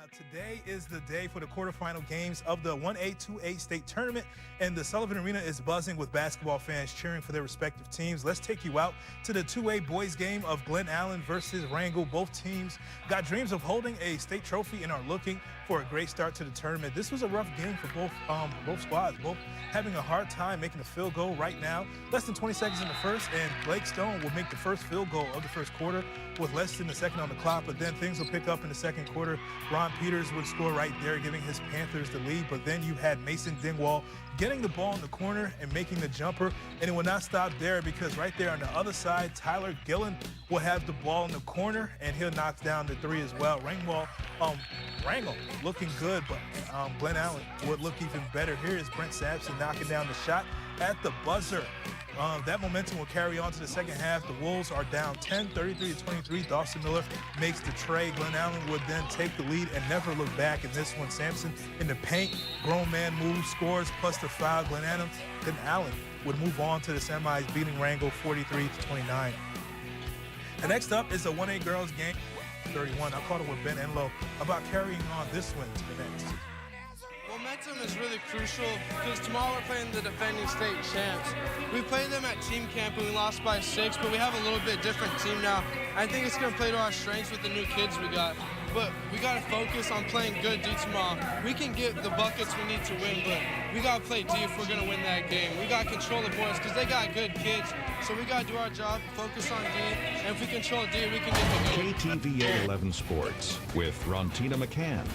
Today is the day for the quarterfinal games of the 1A, 2A state tournament, and the Sullivan Arena is buzzing with basketball fans cheering for their respective teams. Let's take you out to the 2A boys game of Glen Allen versus Wrangell. Both teams got dreams of holding a state trophy and are looking for a great start to the tournament. This was a rough game for both squads, both having a hard time making a field goal right now. Less than 20 seconds in the first, and Blake Stone will make the first field goal of the first quarter with less than a second on the clock, but then things will pick up in the second quarter. Ron Peters would score right there, giving his Panthers the lead, but then you had Mason Dingwall getting the ball in the corner and making the jumper, and it will not stop there because right there on the other side, Tyler Gillen will have the ball in the corner, and he'll knock down the three as well. Wrangell looking good, but Glen Allen would look even better. Here is Brent Sampson knocking down the shot at the buzzer. That momentum will carry on to the second half. The Wolves are down 10, 33-23. Dawson Miller makes the tray. Glen Allen would then take the lead and never look back in this one. Sampson in the paint, grown man move, scores plus the foul. Glen Allen would move on to the semis, beating Wrangell 43-29. And next up is the 1A girls game. 31. I caught it with Ben Enlow about carrying on this win to the next. Momentum is really crucial because tomorrow we're playing the defending state champs. We played them at team camp and we lost by 6, but we have a little bit different team now. I think it's going to play to our strengths with the new kids we got. But we got to focus on playing good D tomorrow. We can get the buckets we need to win, but we got to play D if we're going to win that game. We got to control the boys because they got good kids. So we got to do our job, focus on D, and if we control D, we can get the game. KTVA 11 Sports with Rontina McCann.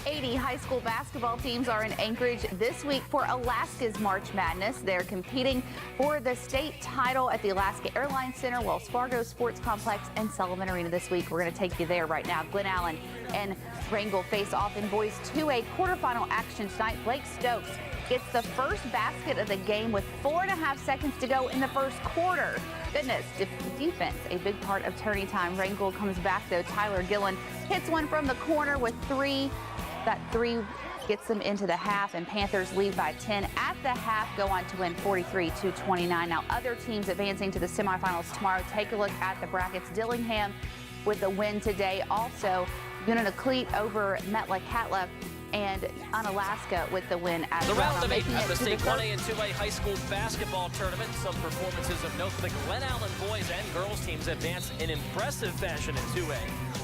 80 high school basketball teams are in Anchorage this week for Alaska's March Madness. They're competing for the state title at the Alaska Airlines Center, Wells Fargo Sports Complex, and Sullivan Arena this week. We're going to take you there right now. Glen Allen and Wrangell face off in boys 2A quarterfinal action tonight. Blake Stokes gets the first basket of the game with 4.5 seconds to go in the first quarter. Goodness, defense, a big part of tourney time. Wrangell comes back, though. Tyler Gillen hits one from the corner with 3. That 3 gets them into the half, and Panthers lead by 10 at the half, go on to win 43-29. Now, other teams advancing to the semifinals tomorrow. Take a look at the brackets. Dillingham with a win today. Also, Unanakleet over Medley, and Unalaska with the win as the well. Round of 8 at the state 1A and 2A high school basketball tournament. Some performances of note. The Glen Allen boys and girls teams advance in impressive fashion in 2A.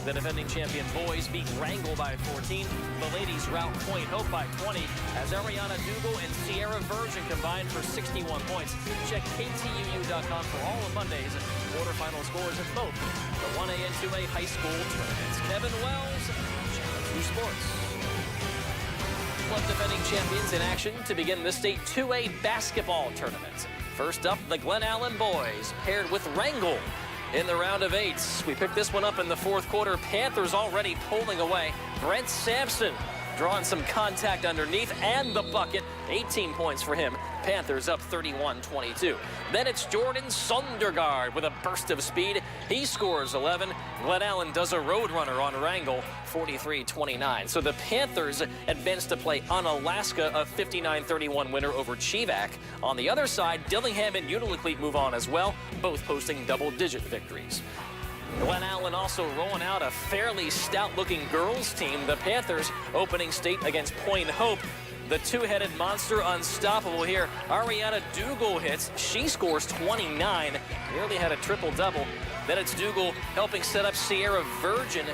The defending champion boys beat Wrangell by 14. The ladies rout Point Hope by 20 as Ariana Dougal and Sierra Virgin combined for 61 points. Check KTUU.com for all of Monday's quarterfinal scores in both the 1A and 2A high school tournaments. Kevin Wells, Channel 2 Sports. Club defending champions in action to begin the state 2A basketball tournament. First up, the Glen Allen boys paired with Wrangell in the round of 8. We picked this one up in the fourth quarter. Panthers already pulling away. Brent Sampson drawing some contact underneath and the bucket. 18 points for him. Panthers up 31-22. Then it's Jordan Sundergaard with a burst of speed. He scores 11. Glen Allen does a roadrunner on Wrangell, 43-29. So the Panthers advance to play Unalaska, a 59-31 winner over Chivac. On the other side, Dillingham and Unanakleet move on as well, both posting double-digit victories. Glen Allen also rolling out a fairly stout-looking girls team. The Panthers opening state against Point Hope. The two-headed monster unstoppable here. Ariana Dougal hits. She scores 29. Nearly had a triple-double. Then it's Dougal helping set up Sierra Virgin.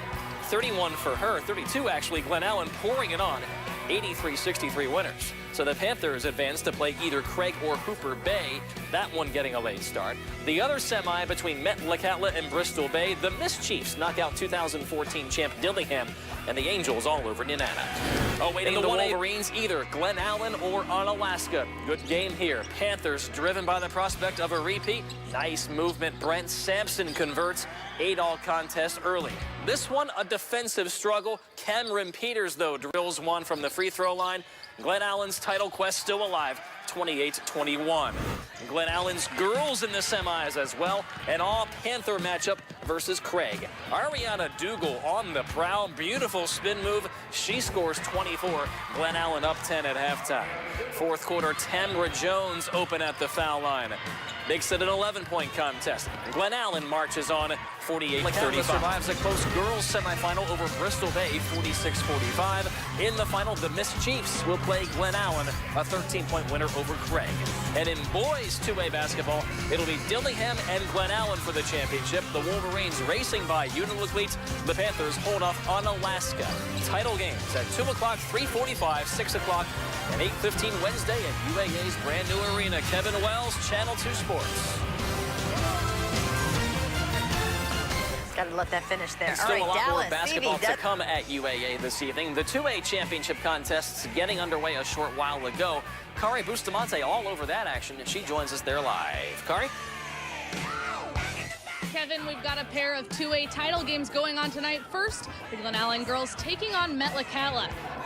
31 for her. 32, actually. Glen Allen pouring it on. 83-63 winners. So the Panthers advance to play either Craig or Hooper Bay. That one getting a late start. The other semi between Metlakatla and Bristol Bay. The Mischiefs knock out 2014 champ Dillingham, and the Angels all over Nenana. Awaiting the Wolverines, either Glen Allen or Unalaska. Good game here. Panthers driven by the prospect of a repeat. Nice movement. Brent Sampson converts. 8-all contest early. This one, a defensive struggle. Cameron Peters, though, drills one from the free throw line. Glen Allen's title quest still alive, 28-21. Glen Allen's girls in the semis as well. An all-Panther matchup versus Craig. Ariana Dougal on the prowl. Beautiful spin move. She scores 24. Glen Allen up 10 at halftime. Fourth quarter, Tamra Jones open at the foul line. makes it an 11-point contest. Glen Allen marches on 48-35. Survives a close girls semifinal over Bristol Bay 46-45. In the final, the Miss Chiefs will play Glen Allen, a 13-point winner over Craig. And in boys 2A basketball, it'll be Dillingham and Glen Allen for the championship. The Wolverines racing by Unalakleet. The Panthers hold off on Alaska. Title games at 2 o'clock, 3:45, 6 o'clock, and 8:15 Wednesday at UAA's brand new arena. Kevin Wells, Channel 2 Sports. Got to let that finish there. Still All right, a lot Dallas, more basketball Stevie, to come at UAA this evening. The 2A championship contests getting underway a short while ago. Kari Bustamante all over that action, and she joins us there live. Kari? Kevin, we've got a pair of 2A title games going on tonight. First, the Glen Allen girls taking on Medley.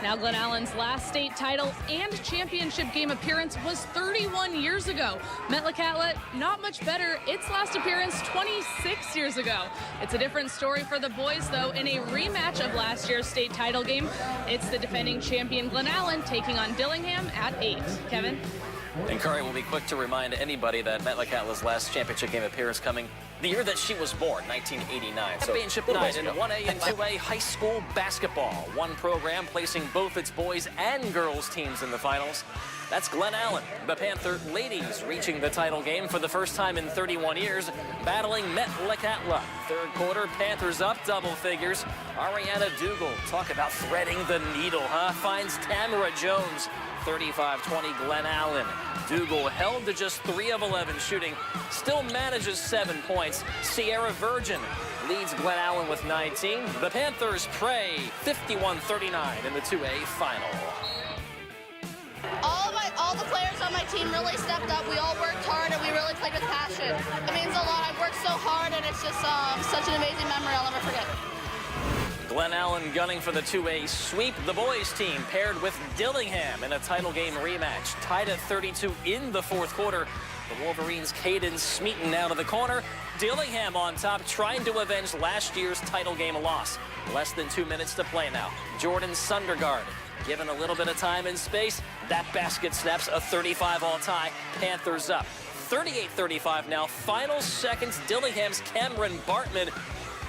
Now, Glen Allen's last state title and championship game appearance was 31 years ago. Medley, not much better. Its last appearance 26 years ago. It's a different story for the boys, though. In a rematch of last year's state title game, it's the defending champion Glen Allen taking on Dillingham at 8. Kevin? And Kari will be quick to remind anybody that Medley last championship game appearance coming the year that she was born, 1989. So championship night in 1A and 2A high school basketball. One program placing both its boys and girls teams in the finals. That's Glen Allen. The Panther ladies reaching the title game for the first time in 31 years, battling Medley. Third quarter, Panthers up double figures. Ariana Dougal, talk about threading the needle, huh? Finds Tamara Jones. 35-20 Glen Allen. Dougal held to just 3 of 11 shooting, still manages 7 points. Sierra Virgin leads Glen Allen with 19. The Panthers pray 51-39 in the 2A final. All the players on my team really stepped up. We all worked hard and we really played with passion. It means a lot. I've worked so hard and it's just such an amazing memory I'll never forget. Glen Allen gunning for the 2A sweep. The boys team paired with Dillingham in a title game rematch. Tied at 32 in the fourth quarter. The Wolverines' Caden Smeaton out of the corner. Dillingham on top, trying to avenge last year's title game loss. Less than 2 minutes to play now. Jordan Sundergaard given a little bit of time and space. That basket snaps, a 35-all tie. Panthers up. 38-35 now. Final seconds. Dillingham's Cameron Bartman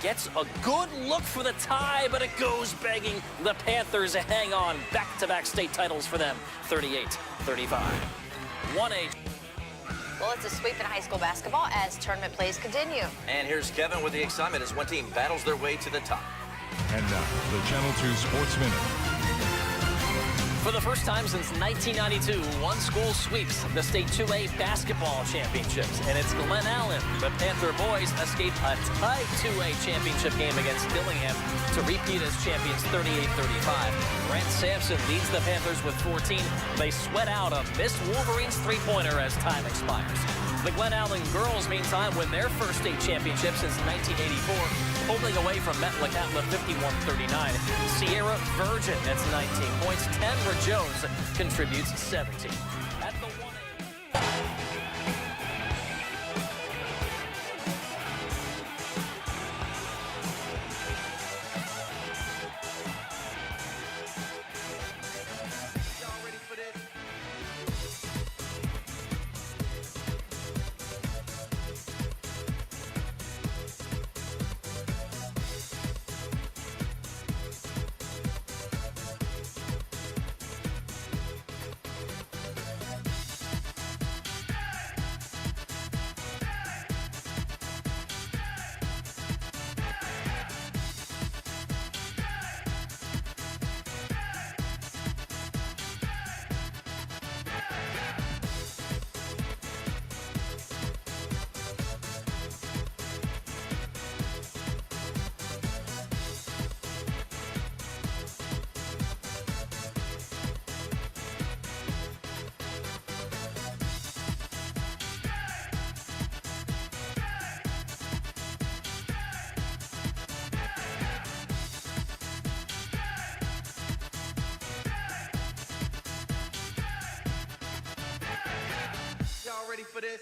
gets a good look for the tie, but it goes begging. The Panthers hang on. Back-to-back state titles for them. 38-35. 1A. Well, it's a sweep in high school basketball as tournament plays continue. And here's Kevin with the excitement as one team battles their way to the top. And now, the Channel 2 Sports Minute. For the first time since 1992, one school sweeps the state 2A basketball championships, and it's Glen Allen. The Panther boys escape a tight 2A championship game against Dillingham to repeat as champions 38-35. Grant Sampson leads the Panthers with 14. They sweat out a missed Wolverines three-pointer as time expires. The Glen Allen girls, meantime, win their first state championship since 1984, pulling away from Medley 51-39. Sierra Virgin, that's 19 points. Tamara Jones contributes 17. At the 1A. Y'all ready for this? Y'all ready for this?